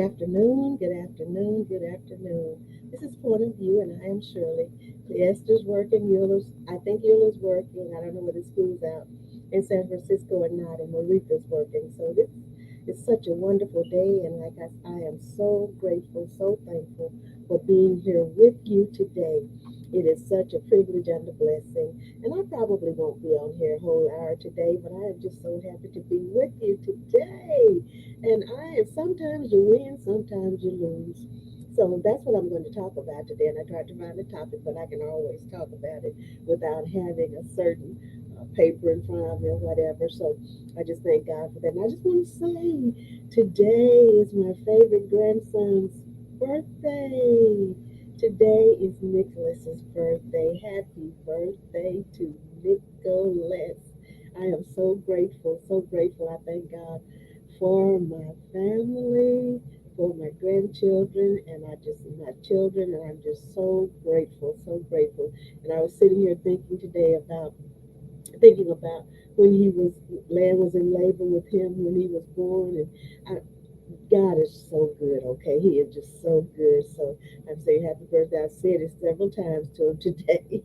afternoon, good afternoon, good afternoon. This is Point of View, and I am Shirley. Cleester's working, I think Eula's working. I don't know whether school's out in San Francisco or not, and Merethat's working. So this is such a wonderful day, and I am so grateful, so thankful for being here with you today. It is such a privilege and a blessing, and I probably won't be on here a whole hour today, but I am just so happy to be with you today. And sometimes you win, sometimes you lose. So that's what I'm going to talk about today. And I tried to find a topic, but I can always talk about it without having a certain paper in front of me or whatever. So I just thank God for that. And I just want to say today is my favorite grandson's birthday. Today is Nicholas's birthday. Happy birthday to Nicholas. I am so grateful, so grateful. I thank God for my family, for my grandchildren, and my children, and I'm just so grateful, so grateful. And I was sitting here thinking about when Land was in labor with him when he was born, and I, God is so good, okay? He is just so good. So I'm saying happy birthday. I've said it several times to him today.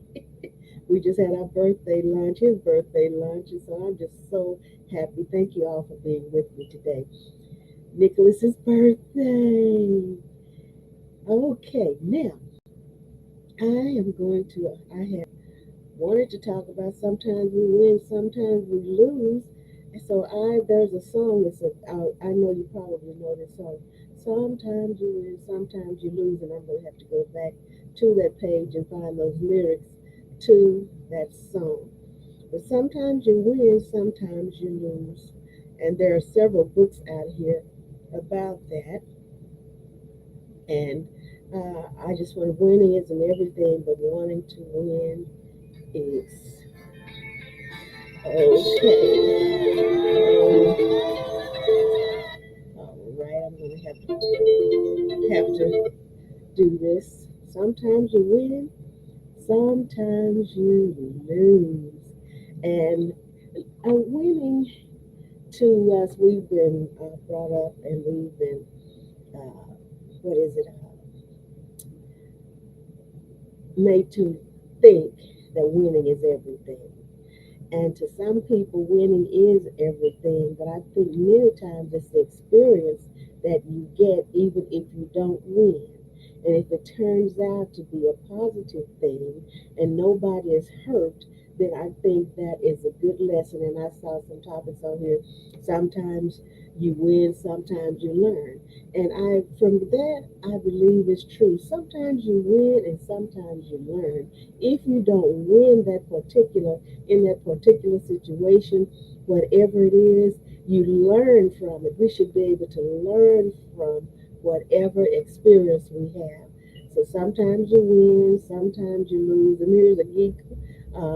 We just had our birthday lunch, his birthday lunch, and so I'm just so happy. Thank you all for being with me today. Nicholas's birthday. Okay, now I have wanted to talk about sometimes we win, sometimes we lose. And so there's a song I know you probably know this song. Sometimes you win, sometimes you lose, and I'm going to have to go back to that page and find those lyrics to that song. But sometimes you win, sometimes you lose. And there are several books out here about that. And I just want winning isn't everything, but wanting to win is okay. All right, I'm gonna have to do this. Sometimes you win, sometimes you lose, and winning to us, we've been brought up, and we've been what is it? Made to think that winning is everything. And to some people, winning is everything. But I think many times it's the experience that you get even if you don't win. And if it turns out to be a positive thing and nobody is hurt, then I think that is a good lesson. And I saw some topics on here. Sometimes you win, sometimes you learn. And from that, I believe it's true. Sometimes you win and sometimes you learn. If you don't win in that particular situation, whatever it is, you learn from it. We should be able to learn from whatever experience we have. So sometimes you win, sometimes you lose. And here's a geek,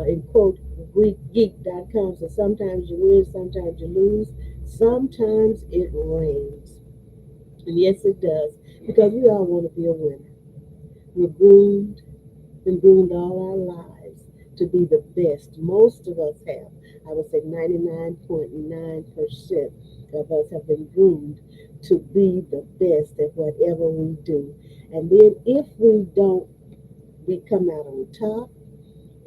in quote, geek.com. So sometimes you win, sometimes you lose. Sometimes it rains. And yes, it does. Because we all want to be a winner. We're been groomed all our lives to be the best. Most of us have. I would say 99.9% of us have been groomed to be the best at whatever we do. And then if we come out on top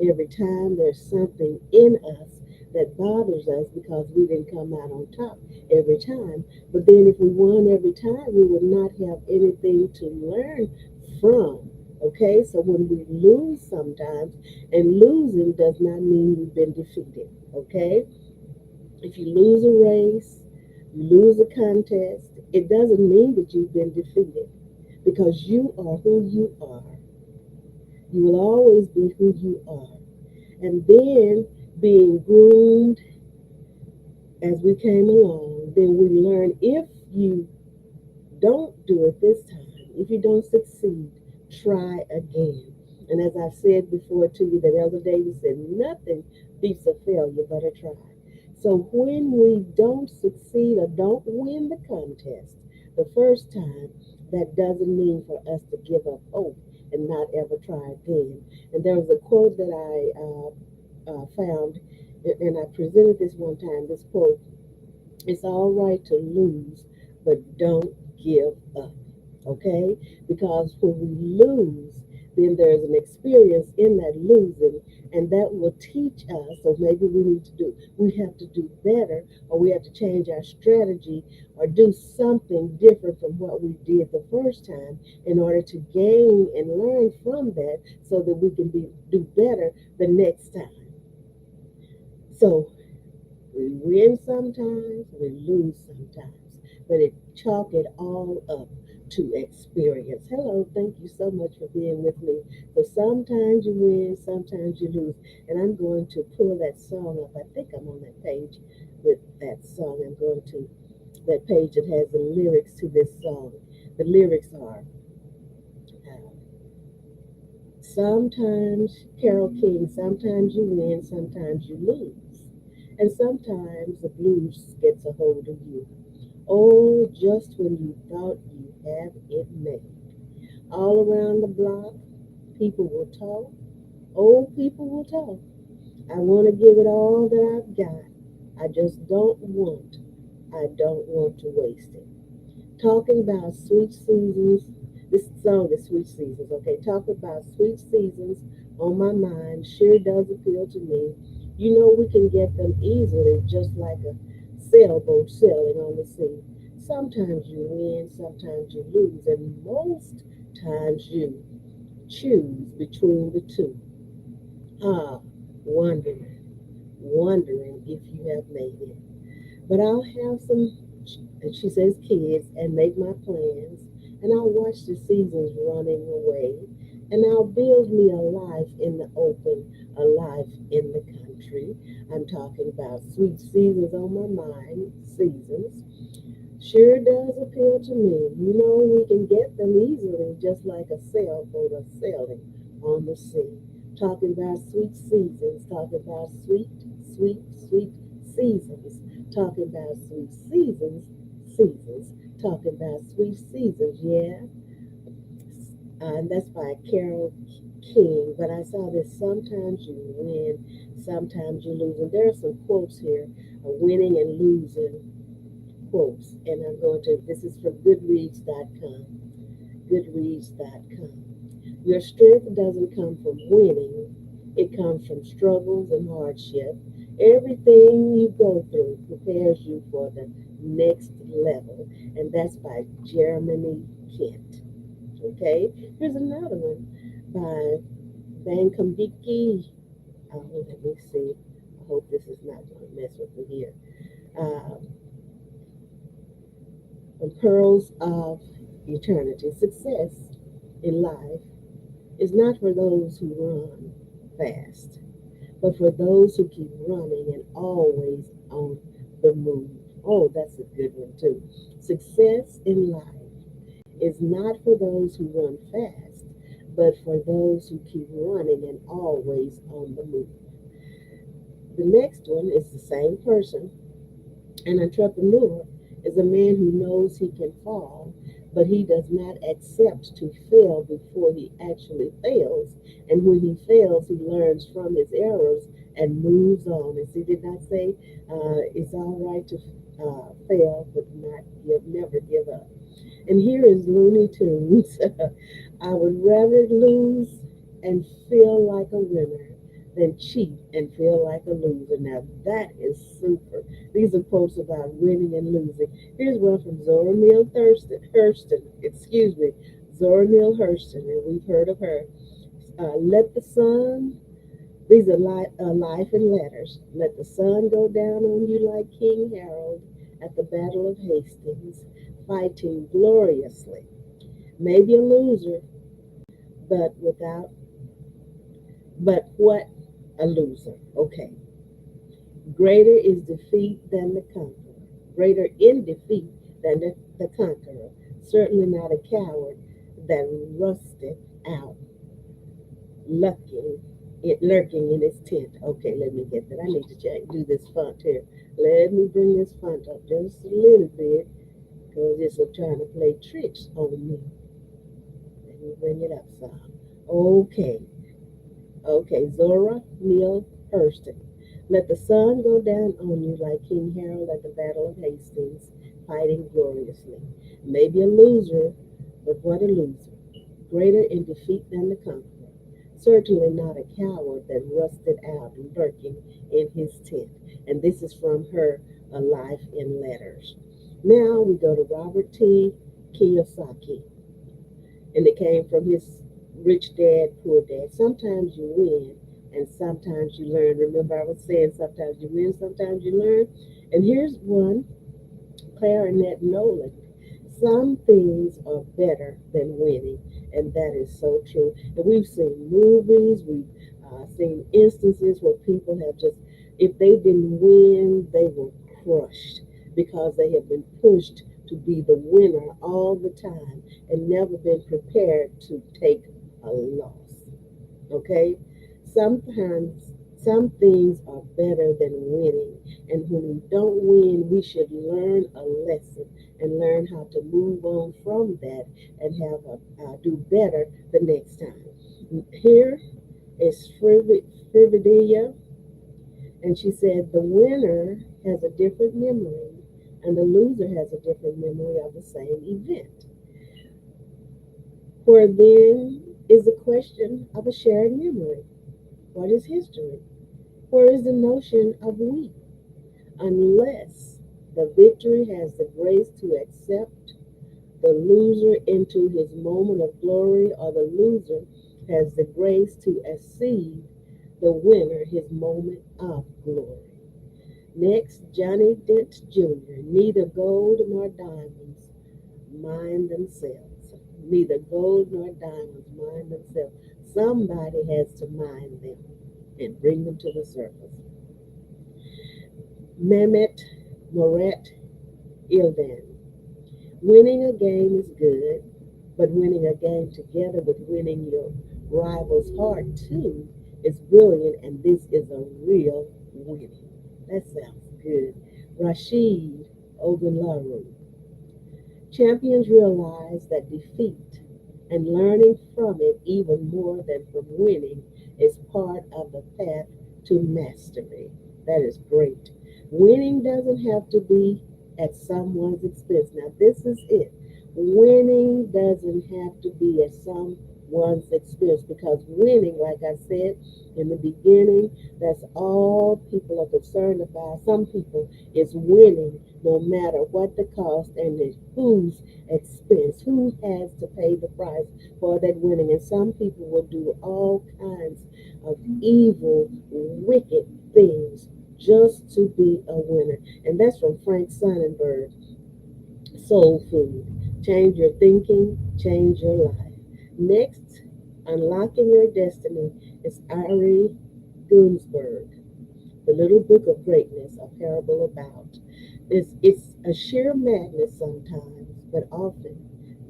every time there's something in us that bothers us because we didn't come out on top every time. But then if we won every time, we would not have anything to learn from. Okay, so when we lose sometimes, and losing does not mean you've been defeated. Okay, if you lose a race, you lose a contest, it doesn't mean that you've been defeated because you are who you are. You will always be who you are. And then being groomed as we came along, then we learn if you don't do it this time, if you don't succeed, try again. And as I've said before to you, that Elder David said, nothing beats a failure but a try. So when we don't succeed or don't win the contest the first time, that doesn't mean for us to give up hope and not ever try again. And there was a quote that I found, and I presented this one time. This quote: "It's all right to lose, but don't give up. Okay? Because when we lose, then there's an experience in that losing, and that will teach us. So maybe we have to do better, or we have to change our strategy, or do something different from what we did the first time in order to gain and learn from that so that we can do better the next time. So we win sometimes, we lose sometimes, but chalk it all up to experience. Hello, thank you so much for being with me. So sometimes you win, sometimes you lose, and I'm going to pull that song up. I think I'm on that page with that song. I'm going to that page that has the lyrics to this song. The lyrics are sometimes, Carol King, sometimes you win, sometimes you lose. And sometimes the blues gets a hold of you. Oh, just when you thought you had it made. All around the block, people will talk. Old people will talk. I want to give it all that I've got. I don't want to waste it. Talking about sweet seasons. This song is Sweet Seasons, okay? Talking about sweet seasons on my mind sure does appeal to me. You know we can get them easily, just like a sailboat sailing on the sea. Sometimes you win, sometimes you lose, and most times you choose between the two. Ah, wondering, wondering if you have made it. But I'll have some, and she says, kids, and make my plans, and I'll watch the seasons running away, and I'll build me a life in the open, a life in the country. I'm talking about sweet seasons on my mind, seasons. Sure does appeal to me. You know, we can get them easily, just like a sailboat or sailing on the sea. Talking about sweet seasons, talking about sweet, sweet, sweet seasons, talking about sweet seasons, seasons, talking about sweet seasons, yeah. And that's by Carol King. But I saw this sometimes you win, sometimes you lose. And there are some quotes here, winning and losing quotes, and this is from Goodreads.com. Goodreads.com. Your strength doesn't come from winning, it comes from struggles and hardship. Everything you go through prepares you for the next level, and that's by Jeremy Kent. Okay, here's another one by Bankambiki. Let me see. I hope this is not going to mess with me here. Um, and pearls of eternity. Success in life is not for those who run fast, but for those who keep running and always on the move. Oh, that's a good one too. Success in life is not for those who run fast, but for those who keep running and always on the move. The next one is the same person. An entrepreneur is a man who knows he can fall, but he does not accept to fail before he actually fails. And when he fails, he learns from his errors and moves on. And see, did not say it's all right to fail, but never give up. And here is Looney Tunes. I would rather lose and feel like a winner than cheat and feel like a loser. Now that is super. These are quotes about winning and losing. Here's one from Zora Neale Hurston, excuse me, Zora Neale Hurston, and we've heard of her. Let the sun, these are life and letters. Let the sun go down on you like King Harold at the Battle of Hastings, fighting gloriously. Maybe a loser, but without, but what a loser. Okay. Greater is defeat than the conqueror. Greater in defeat than the conqueror. Certainly not a coward that rusted out, lurking in his tent. Okay, let me get that. I need to do this font here. Let me bring this font up just a little bit because it's trying to play tricks on me. Let me bring it up some. Okay, okay, Zora Neale Hurston. Let the sun go down on you like King Harold at the Battle of Hastings, fighting gloriously. Maybe a loser, but what a loser. Greater in defeat than the conqueror. Certainly not a coward that rusted out lurking in his tent. And this is from her A Life in Letters. Now we go to Robert T. Kiyosaki, and it came from his Rich Dad, Poor Dad. Sometimes you win and sometimes you learn. Remember, I was saying sometimes you win, sometimes you learn. And here's one, Clarinet Nolan. Some things are better than winning, and that is so true. And we've seen movies, we've seen instances where people have just, if they didn't win, they were crushed because they have been pushed to be the winner all the time and never been prepared to take a loss. Okay? Sometimes some things are better than winning. And when we don't win, we should learn a lesson and learn how to move on from that and have do better the next time. Here is Frividia, and she said the winner has a different memory and the loser has a different memory of the same event. Where then is the question of a shared memory. What is history? Where is the notion of we? Unless the victory has the grace to accept the loser into his moment of glory, or the loser has the grace to accede the winner his moment of glory. Next, Johnny Dent Jr. Neither gold nor diamonds mind themselves. Neither gold nor diamonds mind themselves. Somebody has to mine them and bring them to the surface. Mehmet Moret Ildan. Winning a game is good, but winning a game together with winning your rival's heart too is brilliant, and this is a real winning. That sounds good. Rashid Ogunlaru. Champions realize that defeat and learning from it even more than from winning is part of the path to mastery. That is great. Winning doesn't have to be at someone's expense. Now, this is it. Winning doesn't have to be at someone's expense because winning, like I said in the beginning, that's all people are concerned about. Some people is winning no matter what the cost and at whose expense, who has to pay the price for that winning. And some people will do all kinds of evil, wicked things just to be a winner. And that's from Frank Sonnenberg, Soul Food. Change your thinking, change your life. Next, Unlocking Your Destiny is Ari Gunsberg, The Little Book of Greatness, a parable about. It's a sheer madness sometimes, but often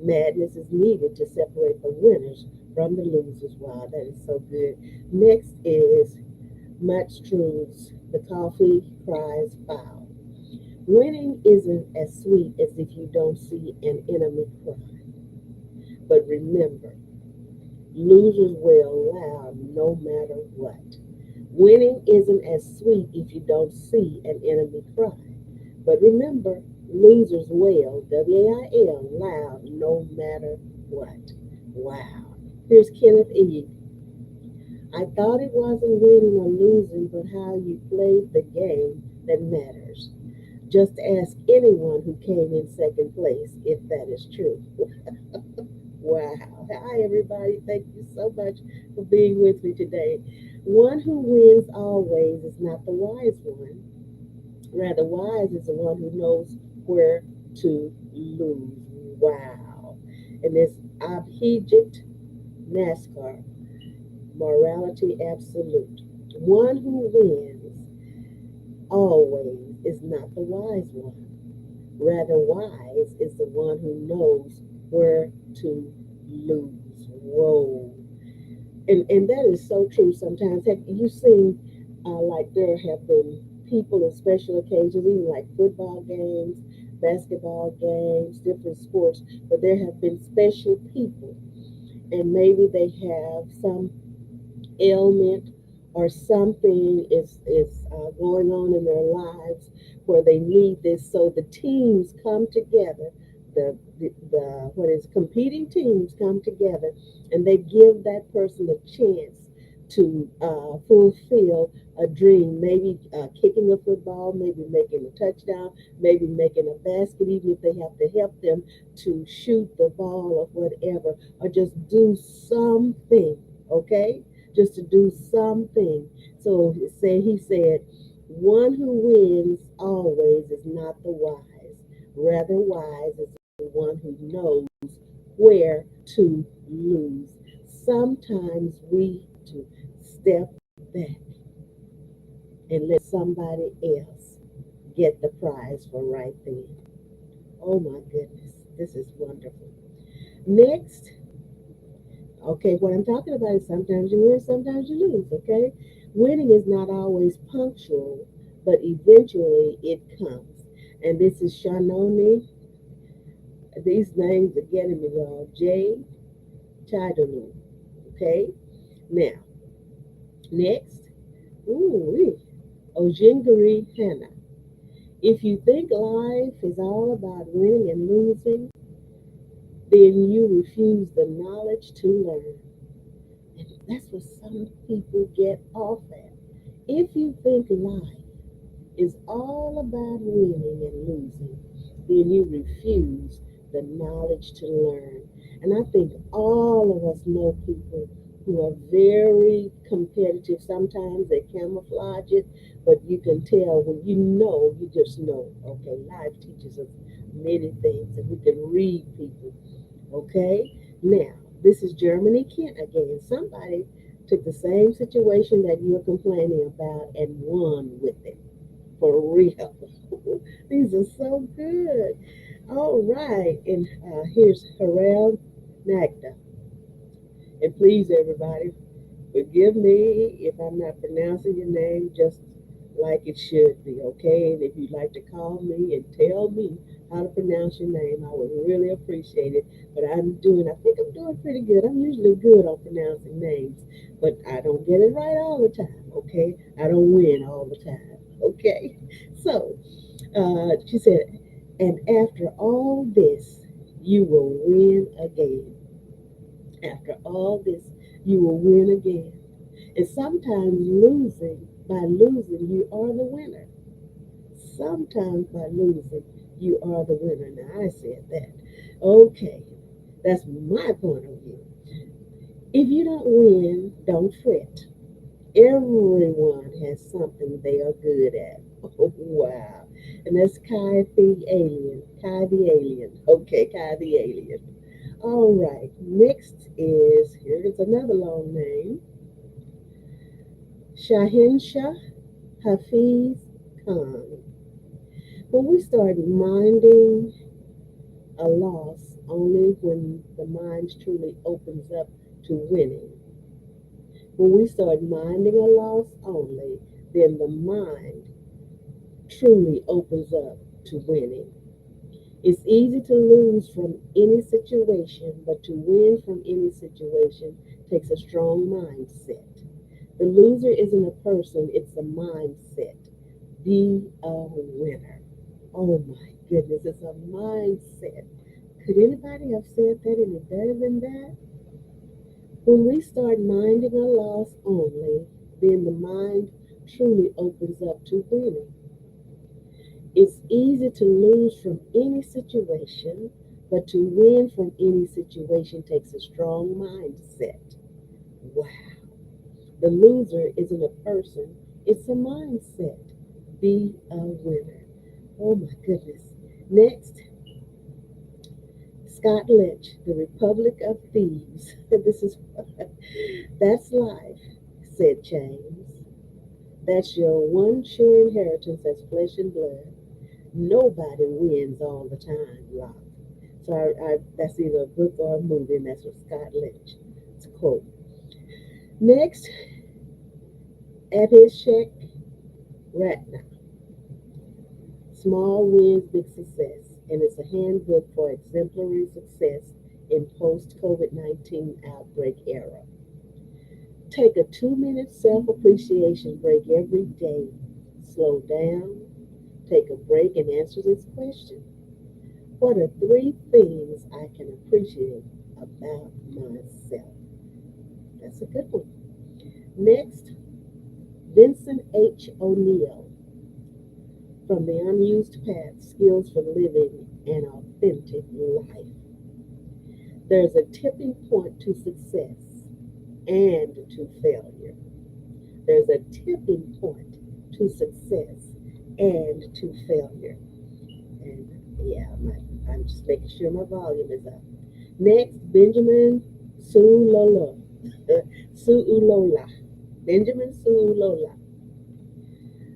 madness is needed to separate the winners from the losers. Wow, that is so good. Next is Max Truths, The Coffee Cries Foul. Winning isn't as sweet as if you don't see an enemy cry. But remember, losers wail loud no matter what. Winning isn't as sweet if you don't see an enemy cry. But remember, losers wail, W-A-I-L, loud no matter what. Wow. Here's Kenneth E. I thought it wasn't winning or losing, but how you played the game that matters. Just ask anyone who came in second place if that is true. Wow. Hi, everybody. Thank you so much for being with me today. One who wins always is not the wise one. Rather, wise is the one who knows where to lose. Wow. And this Abhijit NASCAR, morality absolute. One who wins always is not the wise one. Rather, wise is the one who knows where to lose. Whoa. And that is so true sometimes. Have you seen, like, there have been people in special occasions, even like football games, basketball games, different sports, but there have been special people, and maybe they have some ailment or something is going on in their lives where they need this. So the teams come together the what is competing teams come together and they give that person a chance to fulfill a dream, maybe kicking a football, maybe making a touchdown, maybe making a basket, even if they have to help them to shoot the ball or whatever, or just do something, okay? Just to do something. So he said, one who wins always is not the wise. Rather, wise is the one who knows where to lose. Sometimes we to step back and let somebody else get the prize for right then. Oh my goodness, this is wonderful. Next, okay, what I'm talking about is sometimes you win, sometimes you lose, okay? Winning is not always punctual, but eventually it comes. And this is Shanoni. These names are getting me, y'all. J. Chidonu. Okay? Now, next. Ooh, Ojingari Hannah. If you think life is all about winning and losing, then you refuse the knowledge to learn. And that's what some people get off at. If you think life is all about winning and losing, then you refuse the knowledge to learn. And I think all of us know people who are very competitive. Sometimes they camouflage it, but you can tell when you know, you just know, okay, life teaches us many things and we can read people, okay? Now, this is Germany Kent again. Somebody took the same situation that you're complaining about and won with it. For real. These are so good. All right. And here's Harel Nagda. And please, everybody, forgive me if I'm not pronouncing your name just like it should be, okay? And if you'd like to call me and tell me how to pronounce your name, I would really appreciate it. But I think I'm doing pretty good. I'm usually good on pronouncing names, but I don't get it right all the time, okay? I don't win all the time, okay? So, she said, and after all this, you will win again. After all this, you will win again. And sometimes by losing, you are the winner. Sometimes by losing, you are the winner. Now, I said that. Okay, that's my point of view. If you don't win, don't fret. Everyone has something they are good at. Oh, wow. And that's Kai the Alien. Kai the Alien. Okay, Kai the Alien. All right. Next is, here is another long name. Shahin Shah Hafiz Khan. When we start minding a loss only when the mind truly opens up to winning. When we start minding a loss only, then the mind truly opens up to winning. It's easy to lose from any situation, but to win from any situation takes a strong mindset. The loser isn't a person, it's a mindset. Be a winner. Oh my goodness, it's a mindset. Could anybody have said that any better than that? When we start minding a loss only, then the mind truly opens up to winning. It's easy to lose from any situation, but to win from any situation takes a strong mindset. Wow. The loser isn't a person, it's a mindset. Be a winner. Oh my goodness. Next, Scott Lynch, The Republic of Thieves. This is that's life, said James. That's your one sure inheritance as flesh and blood. Nobody wins all the time, Locke. So that's either a book or a movie, and that's what Scott Lynch. It's a quote. Next, Abhishek Ratner, Small Wins, Big Success, and it's a handbook for exemplary success in post-COVID-19 outbreak era. Take a 2 minute self appreciation break every day. Slow down, take a break, and answer this question. What are three things I can appreciate about myself? That's a good one. Next, Vincent H. O'Neill from The Unused Path Skills for Living an Authentic Life. There's a tipping point to success and to failure. There's a tipping point to success and to failure. And yeah, I'm just making sure my volume is up. Next, Benjamin Suulola. Suulola. Benjamin Suulola.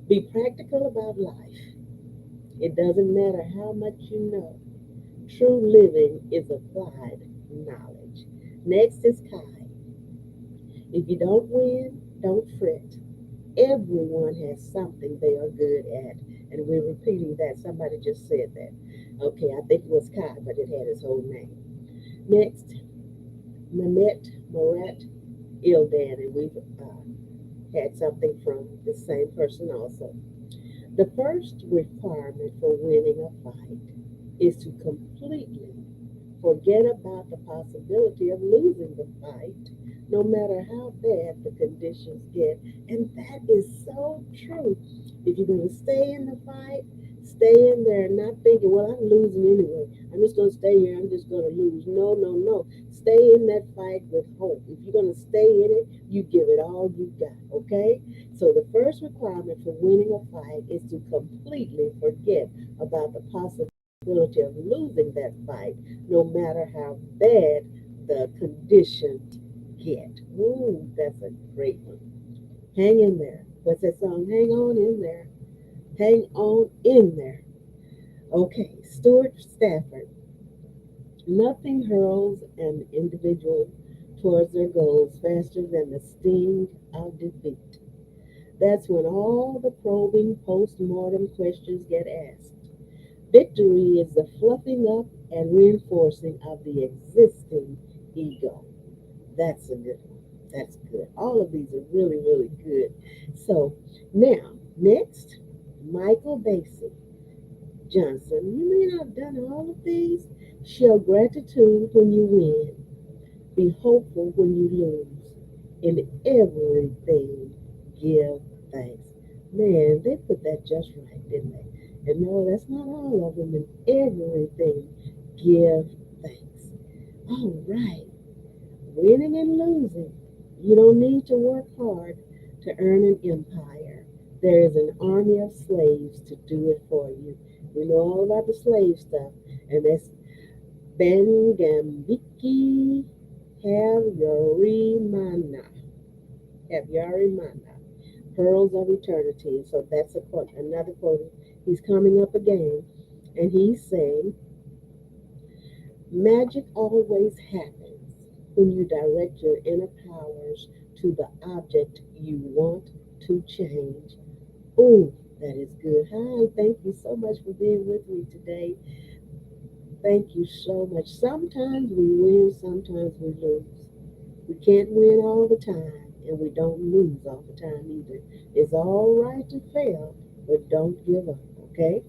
Be practical about life. It doesn't matter how much you know. True living is applied knowledge. Next is Kai. If you don't win, don't fret. Everyone has something they are good at. And we're repeating that. Somebody just said that. Okay, I think it was Kai, but it had his whole name. Next, Merethat Ildan, and we've had something from the same person also. The first requirement for winning a fight is to completely forget about the possibility of losing the fight, no matter how bad the conditions get. And that is so true. If you're going to stay in the fight, stay in there, not thinking, well, I'm losing anyway. I'm just going to stay here. I'm just going to lose. No, no, no. Stay in that fight with hope. If you're going to stay in it, you give it all you got, okay? So the first requirement for winning a fight is to completely forget about the possibility of losing that fight, no matter how bad the conditions get. Ooh, that's a great one. Hang in there. What's that song? Hang on in there. Hang on in there. Okay, Stuart Stafford. Nothing hurls an individual towards their goals faster than the sting of defeat. That's when all the probing post-mortem questions get asked. Victory is the fluffing up and reinforcing of the existing ego. That's a good one. That's good. All of these are really, really good. So now, next, Michael Basie Johnson. You may not have done all of these. Show gratitude when you win. Be hopeful when you lose. In everything, give thanks. Man, they put that just right, didn't they? And no, that's not all of them. In everything, give thanks. All right. Winning and losing. You don't need to work hard to earn an empire. There is an army of slaves to do it for you. We know all about the slave stuff, and that's Ben Gambiki have Yori Manna. Have Yari Manna. Pearls of eternity. So that's a quote, another quote. He's coming up again, and he's saying, magic always happens when you direct your inner powers to the object you want to change. Oh, that is good. Hi, thank you so much for being with me today. Thank you so much. Sometimes we win, sometimes we lose. We can't win all the time, and we don't lose all the time either. It's all right to fail, but don't give up, okay?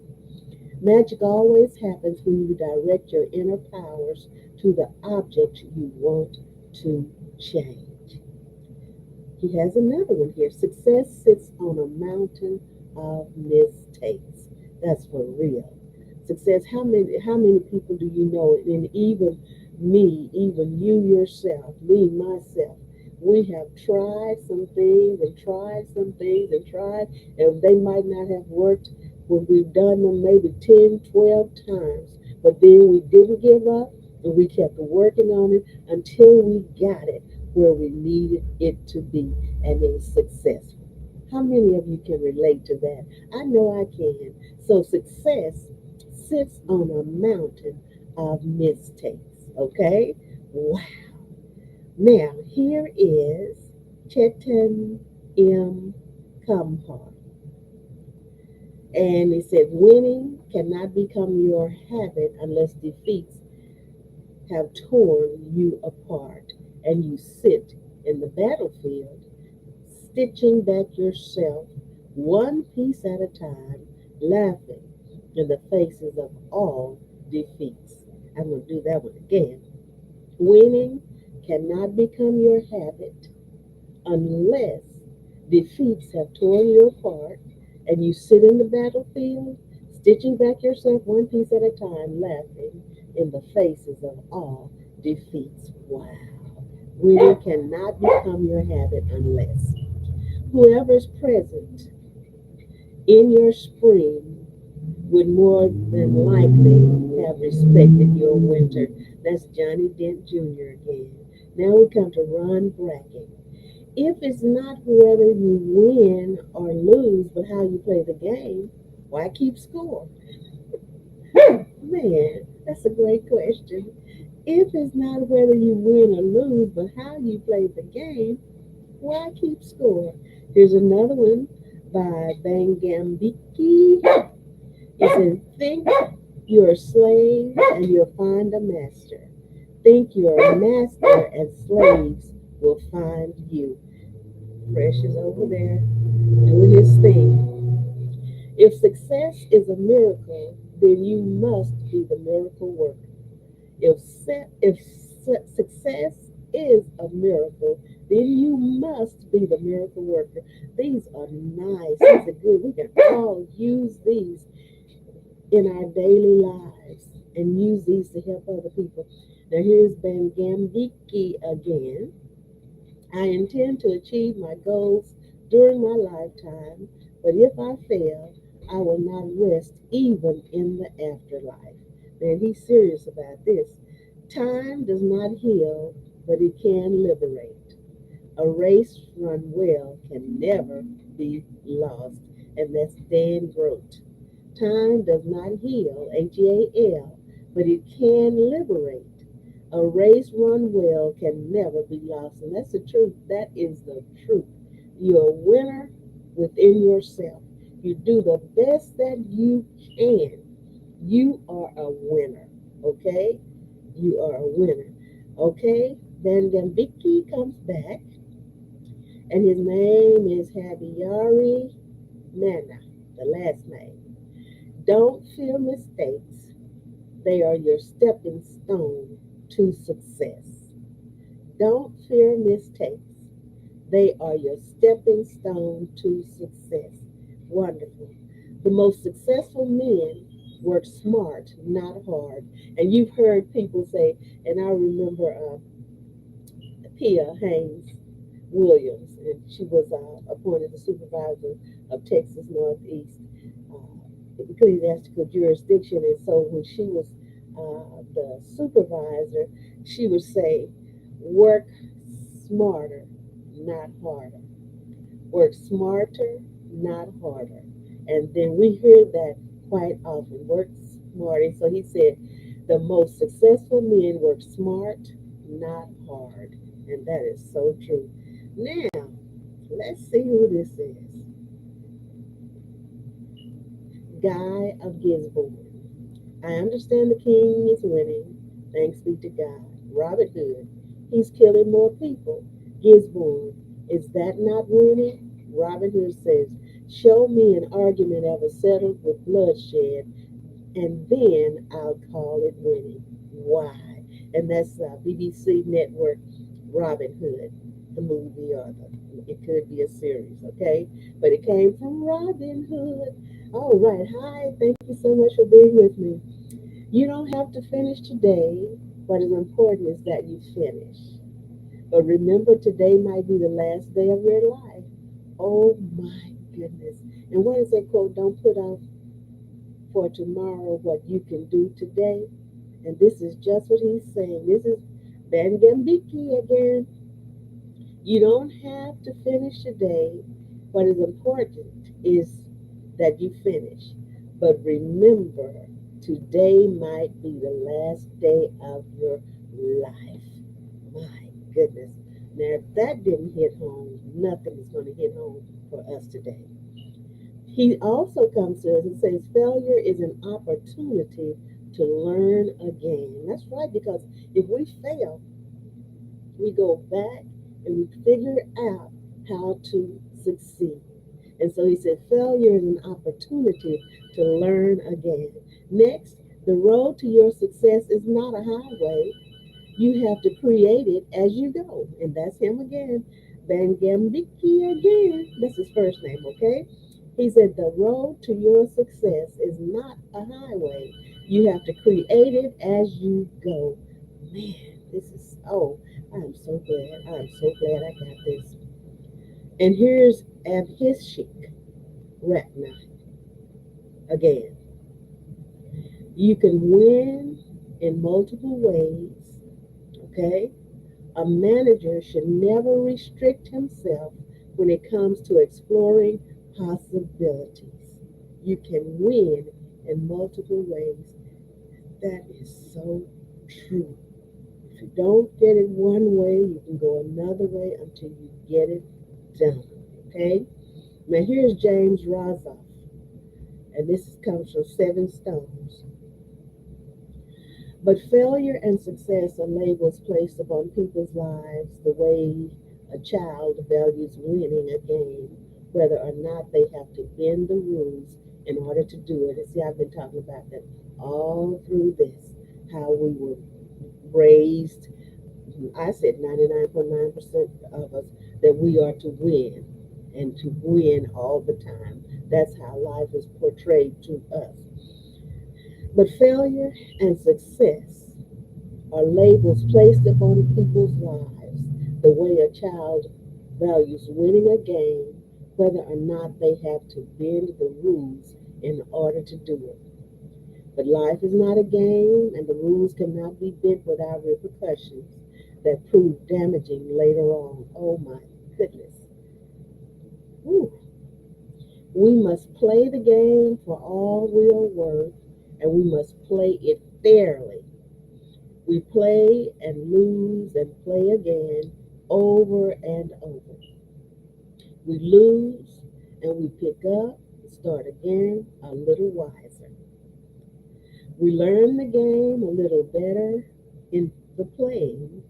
Magic always happens when you direct your inner powers to the object you want to change. He has another one here. Success sits on a mountain of mistakes. That's for real. Success, how many people do you know? And even me, even you yourself, me, myself, we have tried some things and tried some things and tried, and they might not have worked when we've done them maybe 10, 12 times. But then we didn't give up and we kept working on it until we got it where we needed it to be, and it was successful. How many of you can relate to that? I know I can. So success sits on a mountain of mistakes. Okay? Wow. Now here is Chetan M. Kamhar. And he said, winning cannot become your habit unless defeats have torn you apart and you sit in the battlefield, stitching back yourself one piece at a time, laughing in the faces of all defeats. I'm going to do that one again. Winning cannot become your habit unless defeats have torn you apart and you sit in the battlefield, stitching back yourself one piece at a time, laughing in the faces of all defeats. Wow. Winning cannot become your habit unless whoever is present in your spring would more than likely have respected your winter. That's Johnny Dent Jr. again. Now we come to Ron Bracken. If it's not whether you win or lose, but how you play the game, why keep score? Man, that's a great question. If it's not whether you win or lose, but how you play the game, why keep score? Here's another one by Bangambiki. It says, think you're a slave and you'll find a master. Think you're a master and slaves will find you. Fresh is over there doing his thing. If success is a miracle, then you must be the miracle worker. If success is a miracle, then you must be the miracle worker. These are nice. These are good. We can all use these in our daily lives and use these to help other people. Now here's Ben Gambiki again. I intend to achieve my goals during my lifetime, but if I fail, I will not rest even in the afterlife. Man, he's serious about this. Time does not heal, but it can liberate. A race run well can never be lost. And that's Dan Grote. Time does not heal, Heal, but it can liberate. A race run well can never be lost. And that's the truth. That is the truth. You're a winner within yourself. You do the best that you can. You are a winner. Okay? You are a winner. Okay? Then Gambiki comes back, and his name is Habiyari Manna, the last name. Don't fear mistakes. They are your stepping stone to success. Don't fear mistakes. They are your stepping stone to success. Wonderful. The most successful men work smart, not hard. And you've heard people say, and I remember Pia Haynes Williams, and she was appointed the supervisor of Texas Northeast ecclesiastical jurisdiction. And so when she was the supervisor, she would say, work smarter, not harder. Work smarter, not harder. And then we hear that quite often, work smarter. So he said, the most successful men work smart, not hard. And that is so true. Now, let's see who this is. Guy of Gisborne. I understand the king is winning. Thanks be to God. Robert Hood. He's killing more people. Gisborne. Is that not winning? Robert Hood says, show me an argument ever settled with bloodshed, and then I'll call it winning. Why? And that's BBC Network Robin Hood, the movie, or it could be a series, okay? But it came from Robin Hood. All right. Hi. Thank you so much for being with me. You don't have to finish today. What is important is that you finish. But remember, today might be the last day of your life. Oh my goodness. And what is that quote? Don't put off for tomorrow what you can do today. And this is just what he's saying. This is Ben Gambiki again. You don't have to finish today. What is important is that you finish. But remember, today might be the last day of your life. My goodness. Now, if that didn't hit home, nothing is going to hit home for us today. He also comes to us and says failure is an opportunity to learn again. That's right, because if we fail, we go back and we figure out how to succeed. And so he said, failure is an opportunity to learn again. Next, The road to your success is not a highway. You have to create it as you go. And that's him again. Van Gambiki again. That's his first name, okay? He said the road to your success is not a highway. You have to create it as you go. Man, this is I'm so glad. I'm so glad I got this. And here's Abhishek Ratna again. You can win in multiple ways, okay? A manager should never restrict himself when it comes to exploring possibilities. You can win in multiple ways. That is so true. If you don't get it one way, you can go another way until you get it done. Okay? Now here's James Rozoff, and this comes from Seven Stones. But failure and success are labels placed upon people's lives the way a child values winning a game, whether or not they have to bend the rules in order to do it. And see, I've been talking about that all through this, how we were raised. I said 99.9% of us that we are to win and to win all the time. That's how life is portrayed to us. But failure and success are labels placed upon people's lives, the way a child values winning a game, whether or not they have to bend the rules in order to do it. But life is not a game, and the rules cannot be bent without repercussions that prove damaging later on. Oh my goodness. Whew. We must play the game for all we are worth, and we must play it fairly. We play and lose and play again over and over. We lose and we pick up and start again a little wiser. We learn the game a little better in the playing,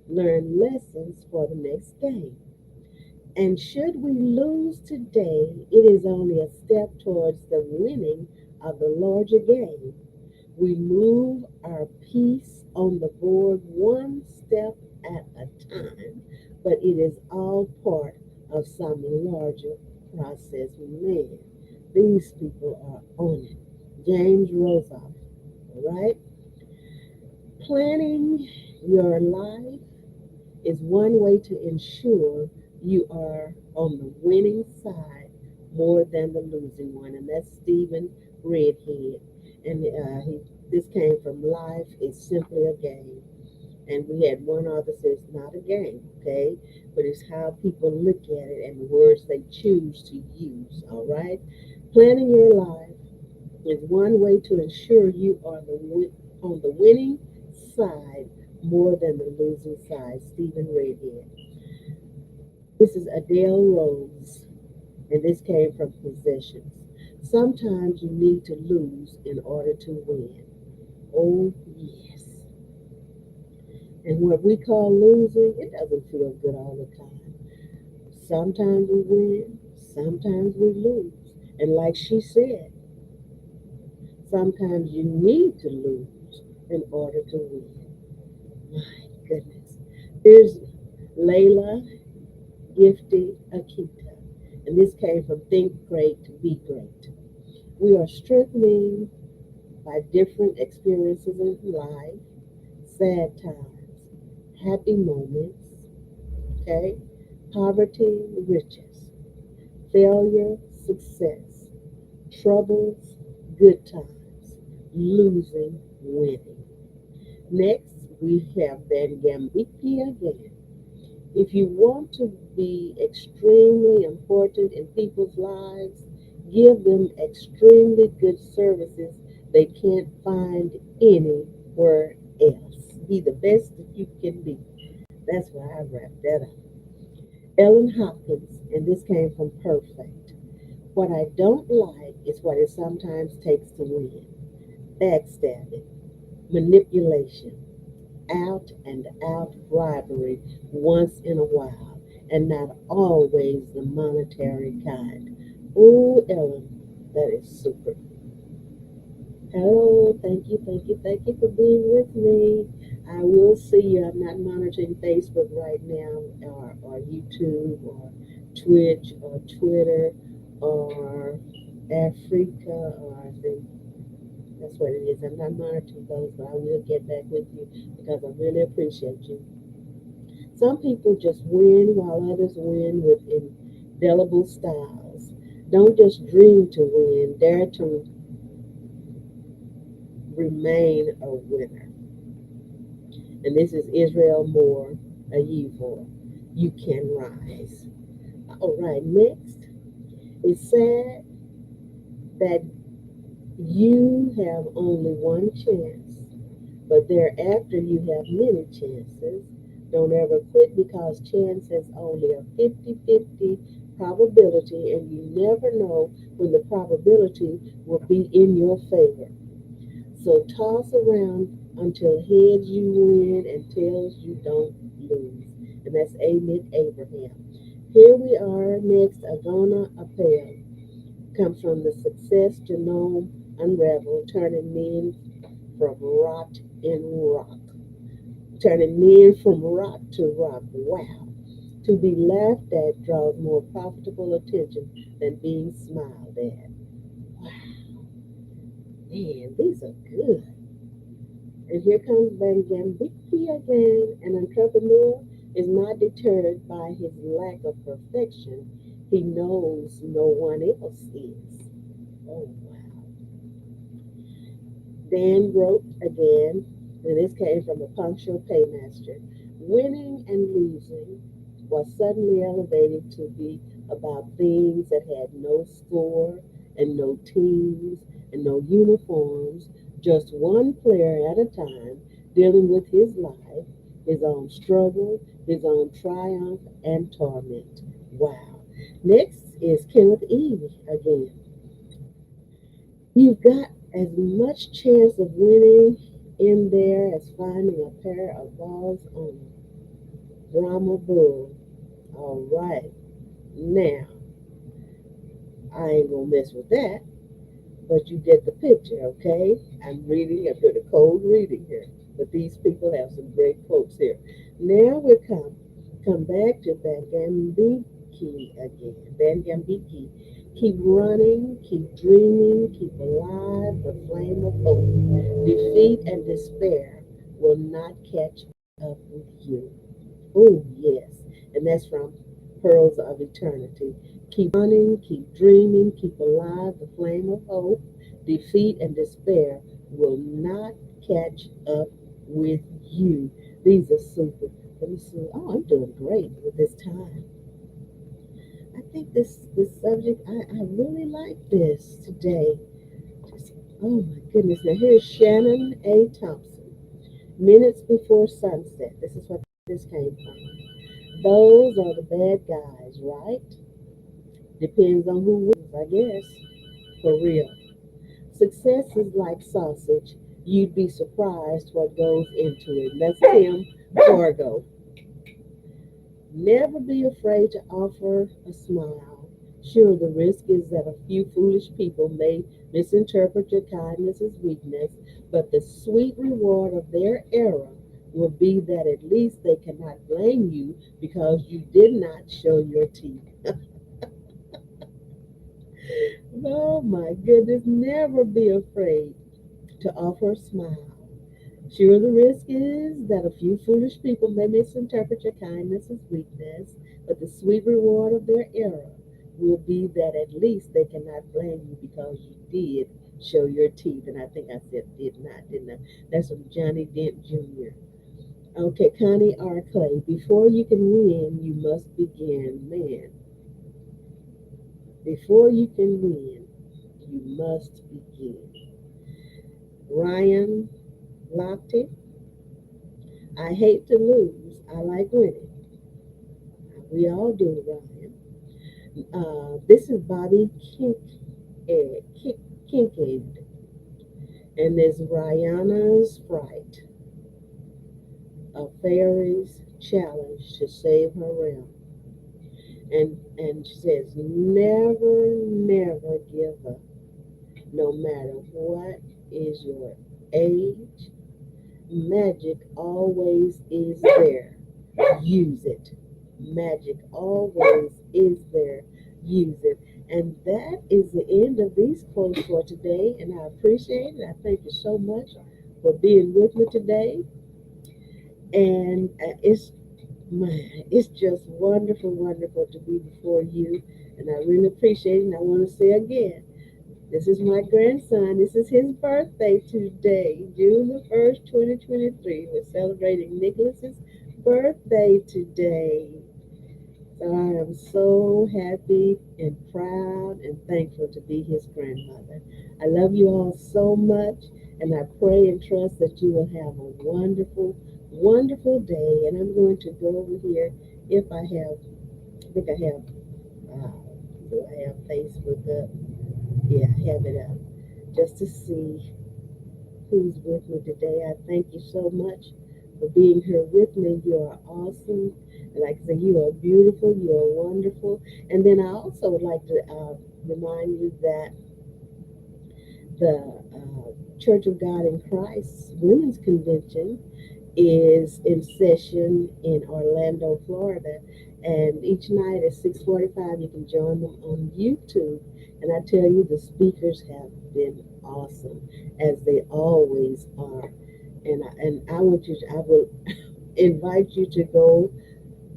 learn lessons for the next game. And should we lose today, it is only a step towards the winning of the larger game. We move our piece on the board one step at a time, but it is all part of some larger process. Man, these people are on it. James Rosoff, all right? Planning your life is one way to ensure you are on the winning side more than the losing one, and that's Stephen Redhead. And this came from Life is Simply a Game. And we had one author say it's not a game, okay? But it's how people look at it and the words they choose to use, all right? Planning your life is one way to ensure you are on the winning side more than the losing side. Stephen Redhead. This is Adele Rose, and this came from Possessions. Sometimes you need to lose in order to win. Oh, yes. And what we call losing, it doesn't feel good all the time. Sometimes we win, sometimes we lose. And like she said, sometimes you need to lose in order to win. My goodness. Here's Layla Gifty Akita. And this came from Think Great to Be Great. We are strengthening by different experiences in life, sad times, happy moments, okay? Poverty, riches, failure, success, troubles, good times, losing, winning. Next, we have Ben Gambiki again. If you want to be extremely important in people's lives, give them extremely good services they can't find anywhere else. Be the best that you can be. That's why I wrapped that up. Ellen Hopkins, and this came from Perfect. What I don't like is what it sometimes takes to win. Backstabbing, manipulation, out and out bribery once in a while, and not always the monetary kind. Oh, Ellen, that is super. Hello, thank you for being with me. I will see you. I'm not monitoring Facebook right now, or YouTube, or Twitch, or Twitter, or Africa, or I think that's what it is. I'm not monitoring those, but I will get back with you because I really appreciate you. Some people just win while others win with indelible styles. Don't just dream to win, dare to remain a winner. And this is Israel Moore, a Yevor. You can rise. All right, next. It's sad that you have only one chance, but thereafter you have many chances. Don't ever quit because chance has only a 50-50 probability, and you never know when the probability will be in your favor. So toss around until heads you win and tails you don't lose. And that's Amit Abraham. Here we are next. Agona Apel comes from the Success Genome Unraveled, turning men from rot in rock. Turning men from rock to rock. Wow. To be laughed at draws more profitable attention than being smiled at. Wow. Man, these are good. And here comes Bangambiki again. An entrepreneur is not deterred by his lack of perfection. He knows no one else is. Oh, wow. Dan wrote again, and this came from a punctual paymaster. Winning and losing was suddenly elevated to be about things that had no score and no teams and no uniforms, just one player at a time dealing with his life, his own struggle, his own triumph and torment. Wow. Next is Kenneth E. again. You've got as much chance of winning in there as finding a pair of balls on a Brahma bull. All right. Now, I ain't gonna mess with that, but you get the picture, okay? I'm reading a bit of cold reading here, but these people have some great quotes here. Now we come back to Bangambiki again. Bangambiki. Keep running, keep dreaming, keep alive the flame of hope. Defeat and despair will not catch up with you. Oh, yes. And that's from Pearls of Eternity. Keep running, keep dreaming, keep alive the flame of hope. Defeat and despair will not catch up with you. These are super. Let me see. Oh, I'm doing great with this time. I think this subject, I really like this today. Just, oh my goodness. Now here's Shannon A. Thompson. Minutes before sunset. This is what this came from. Those are the bad guys, right? Depends on who wins, I guess. For real. Success is like sausage. You'd be surprised what goes into it. That's Tim Fargo. Never be afraid to offer a smile. Sure, the risk is that a few foolish people may misinterpret your kindness as weakness, but the sweet reward of their error will be that at least they cannot blame you because you did not show your teeth. Oh my goodness, never be afraid to offer a smile. Sure, the risk is that a few foolish people may misinterpret your kindness as weakness, but the sweet reward of their error will be that at least they cannot blame you because you did show your teeth. And I think I said did not, didn't I? That's from Johnny Dent Jr. Okay, Connie R. Clay. Before you can win, you must begin. Man, before you can win, you must begin. Ryan Lochte. I hate to lose. I like winning. We all do, Ryan. This is Bobby Kincaid, and there's Rihanna's Fright, a fairy's challenge to save her realm. And she says, never, never give up, no matter what. is your age, magic always is there. Use it. Magic always is there. Use it. And that is the end of these quotes for today. And I appreciate it. I thank you so much for being with me today. And it's just wonderful, wonderful to be before you. And I really appreciate it. And I want to say again, this is my grandson. This is his birthday today, June the 1st, 2023. We're celebrating Nicholas's birthday today. So I am so happy and proud and thankful to be his grandmother. I love you all so much, and I pray and trust that you will have a wonderful, wonderful day. And I'm going to go over here if I think I have, uh, do I have Facebook up? Yeah, I have it up just to see who's with me today. I thank you so much for being here with me. You are awesome. And like I said, you are beautiful. You are wonderful. And then I also would like to remind you that the Church of God in Christ Women's Convention is in session in Orlando, Florida. And each night at 6:45, you can join them on YouTube. And I tell you, the speakers have been awesome, as they always are. And I want you to, I will invite you to go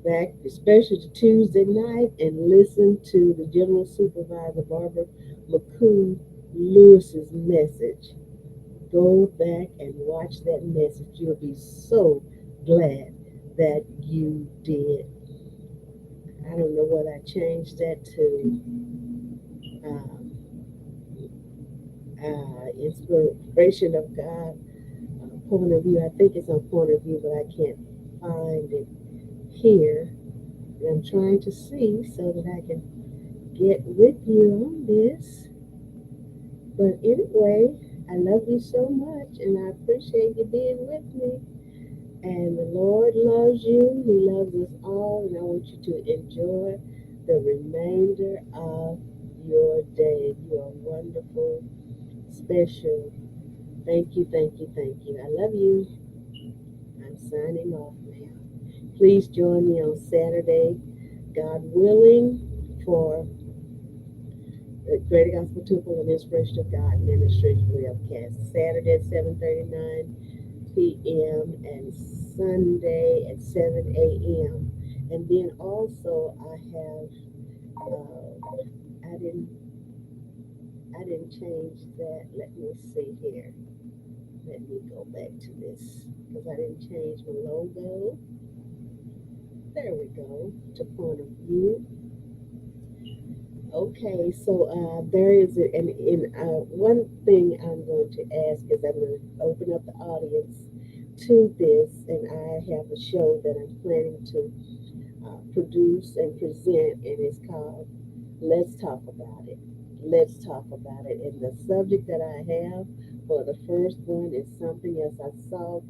back, especially to Tuesday night, and listen to the General Supervisor, Barbara McCoon Lewis's message. Go back and watch that message. You'll be so glad that you did. I don't know whether I changed that to um, inspiration of God point of view. I think it's on point of view, but I can't find it here. And I'm trying to see so that I can get with you on this. But anyway, I love you so much, and I appreciate you being with me. And the Lord loves you. He loves us all. And I want you to enjoy the remainder of your day. You are wonderful, special. Thank you, thank you, thank you. I love you. I'm signing off now. Please join me on Saturday, God willing, for the Greater Gospel Temple and Inspiration of God Ministries webcast. Saturday at 7:39 p.m. and Sunday at 7 a.m. And then also I have I didn't change that. Let me see here. Let me go back to this because I didn't change my logo. There we go. To point of view. Okay, so there is one thing I'm going to ask is I'm going to open up the audience to this, and I have a show that I'm planning to produce and present, and it's called Let's Talk About It. Let's Talk About It. And the subject that I have for the first one is something else I saw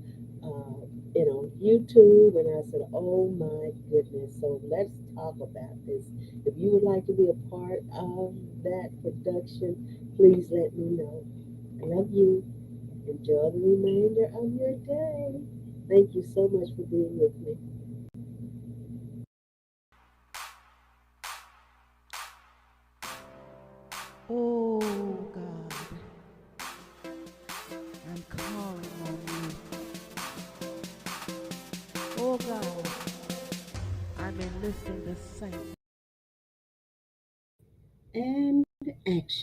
on YouTube, and I said, oh my goodness. So let's talk about this. If you would like to be a part of that production, please let me know. I love you. Enjoy the remainder of your day. Thank you so much for being with me. Oh God, I'm calling on you. Oh God, I'm enlisting the saints. And action.